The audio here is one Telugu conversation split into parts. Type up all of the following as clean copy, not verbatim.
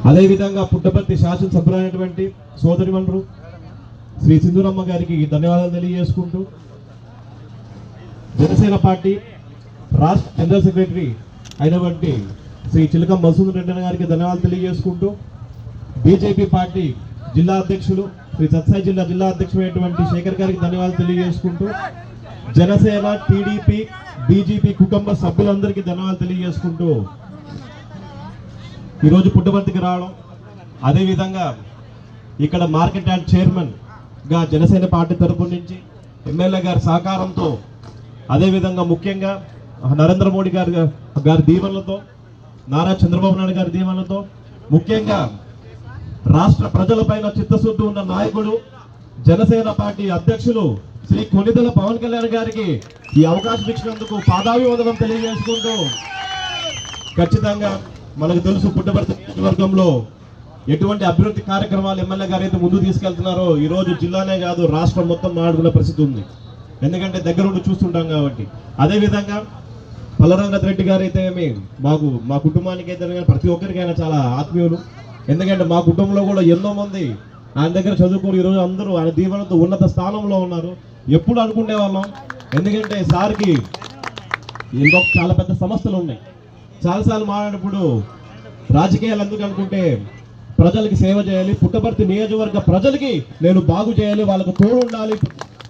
అదేవిధంగా పుట్టపర్తి శాసనసభ్యులైనటువంటి సోదరిమణులు శ్రీ సింధూరమ్మ గారికి ధన్యవాదాలు తెలియజేసుకుంటూ, జనసేన పార్టీ రాష్ట్ర జనరల్ సెక్రటరీ అయినటువంటి శ్రీ చిలకం మసూద్ రెడ్డి గారికి ధన్యవాదాలు తెలియజేసుకుంటూ, బీజేపీ పార్టీ జిల్లా అధ్యక్షులు శ్రీ సత్సాయి జిల్లా అధ్యక్షుడైనటువంటి శేఖర్ గారికి ధన్యవాదాలు తెలియజేసుకుంటూ, జనసేన టీడీపీ బీజేపీ కుటుంబ సభ్యులందరికీ ధన్యవాదాలు తెలియజేసుకుంటూ ఈరోజు పుట్టపర్తికి రావడం, అదేవిధంగా ఇక్కడ మార్కెట్ యార్డ్ చైర్మన్ గా జనసేన పార్టీ తరపు నుంచి ఎమ్మెల్యే గారి సహకారంతో, అదేవిధంగా ముఖ్యంగా నరేంద్ర మోడీ గారి దీవెనలతో, నారా చంద్రబాబు నాయుడు గారి దీవెనలతో, ముఖ్యంగా రాష్ట్ర ప్రజలపైన చిత్తశుద్ధి ఉన్న నాయకుడు జనసేన పార్టీ అధ్యక్షులు శ్రీ కొనిదెల పవన్ కళ్యాణ్ గారికి ఈ అవకాశం ఇచ్చినందుకు పాదాభివందనం తెలియజేసుకుంటూ, ఖచ్చితంగా మనకు తెలుసు పుట్టపర్తి నియోజకవర్గంలో ఎటువంటి అభివృద్ధి కార్యక్రమాలు ఎమ్మెల్యే గారు అయితే ముందు తీసుకెళ్తున్నారో ఈ రోజు జిల్లానే కాదు రాష్ట్రం మొత్తం మాట్లాడుకునే పరిస్థితి ఉంది. ఎందుకంటే దగ్గరుండి చూస్తుంటాం కాబట్టి. అదేవిధంగా పల్లరంగత్ రెడ్డి గారు అయితే మా కుటుంబానికి అయితే ప్రతి ఒక్కరికైనా చాలా ఆత్మీయులు. ఎందుకంటే మా కుటుంబంలో కూడా ఎంతో మంది ఆయన దగ్గర చదువుకుని ఈరోజు అందరూ ఆయన దీవెనతో ఉన్నత స్థానంలో ఉన్నారు. ఎప్పుడు అనుకునే వాళ్ళం, ఎందుకంటే సార్కి చాలా పెద్ద సమస్యలు ఉన్నాయి. చాలాసార్లు మాట్లాడినప్పుడు రాజకీయాలు ఎందుకు అనుకుంటే ప్రజలకి సేవ చేయాలి, పుట్టపర్తి నియోజకవర్గ ప్రజలకి నేను బాగు చేయాలి, వాళ్ళకు తోడు ఉండాలి,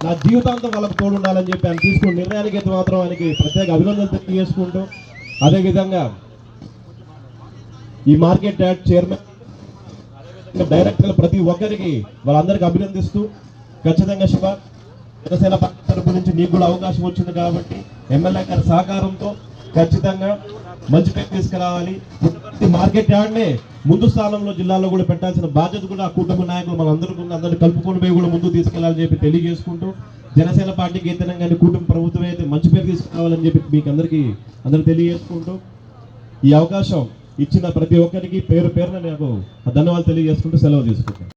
నా జీవితాంతం వాళ్ళకు తోడు ఉండాలని చెప్పి ఆయన తీసుకున్న నిర్ణయానికి అయితే మాత్రం ఆయనకి ప్రత్యేక అభినందనలు తెలియజేసుకుంటూ, అదేవిధంగా ఈ మార్కెట్ యార్డ్ చైర్మన్ డైరెక్టర్లు ప్రతి ఒక్కరికి వాళ్ళందరికీ అభినందిస్తూ, ఖచ్చితంగా శివ జనసేన పార్టీ తరపు నుంచి నీకు కూడా అవకాశం వచ్చింది కాబట్టి ఎమ్మెల్యే గారి సహకారంతో ఖచ్చితంగా మంచి పేరు తీసుకురావాలి. మార్కెట్ యార్డ్నే ముందు స్థానంలో జిల్లాలో కూడా పెట్టాల్సిన బాధ్యత కూడా ఆ కుటుంబ నాయకులు అందరినీ కలుపుకొని పోయి కూడా ముందుకు తీసుకెళ్లాలని చెప్పి తెలియజేసుకుంటూ, జనసేన పార్టీకి ఇతరంగా కుటుంబ ప్రభుత్వం అయితే మంచి పేరు తీసుకురావాలని చెప్పి మీకు అందరూ తెలియజేసుకుంటూ, ఈ అవకాశం ఇచ్చిన ప్రతి ఒక్కరికి పేరు పేరున నాకు ధన్యవాదాలు తెలియజేసుకుంటూ సెలవు తీసుకుంటాను.